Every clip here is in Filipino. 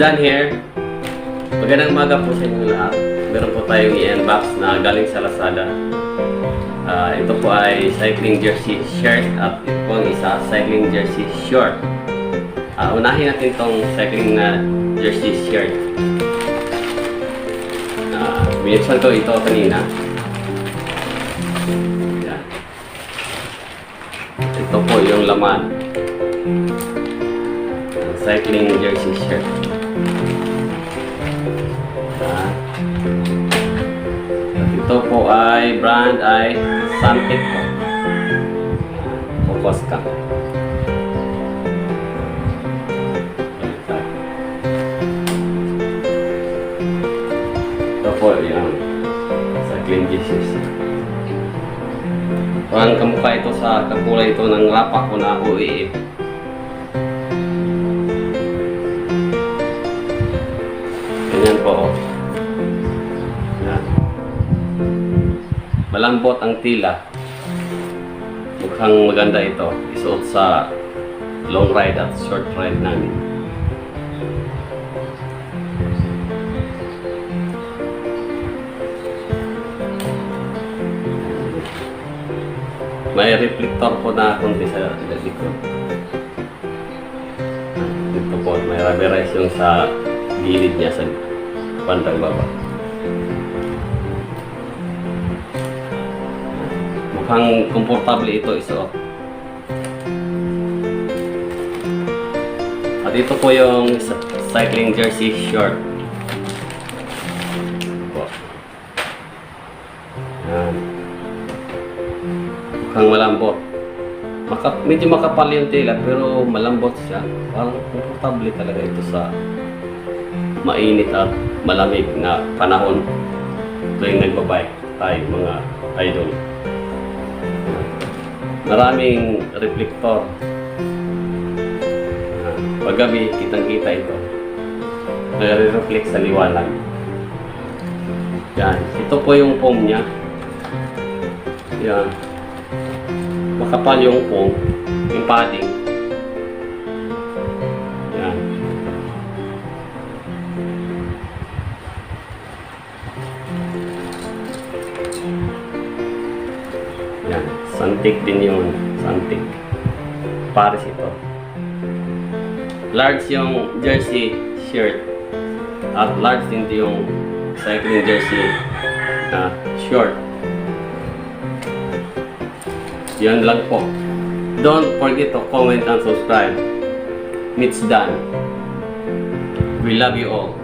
Dan here. Magandang umaga po sa inyo lahat. Meron po tayong i-unbox na galing sa Lazada. Ito po ay cycling jersey shirt at ito po ang isa, cycling jersey short. Unahin natin itong cycling na jersey shirt. Binuksan ko ito kanina. Yan. Ito po yung laman. Cycling jersey shirt. At ito po ay brand ay SANTIC po. Focus ka. Ito po yung cycling jersey shirt. Parang kamukha ito sa kakulay ito ng rapa ko na UAE. Ganyan po. Yan. Malambot ang tila. Mukhang maganda ito. Isuot sa long ride at short ride namin. May reflector po na konti sa likod. Ito po, may rubberized yung sa gilid niya sa bandang baba. Mukhang komportable ito isuot. At ito po yung cycling jersey short. Yan. Mukhang malambot. Medyo makapal yung tela pero malambot siya. Parang komportable talaga ito sa mainit at malamig na panahon tuwing nagbabike tayo mga idol. Maraming reflector. Paggabi, kitang-kita ito. Nare-reflect sa liwanag. Yan. Ito po yung foam niya. Yan. Makapal yung foam. Yung padding. Yan. Yan. SANTIC din yun. SANTIC. Paris ito. Large yung jersey shirt. At large din yung cycling jersey short. Yan lang po. Don't forget to comment and subscribe. It's done. We love you all.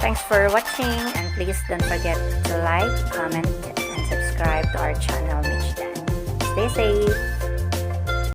Thanks for watching, and please don't forget to like, comment, and subscribe to our channel, Mitch Dan. Stay safe!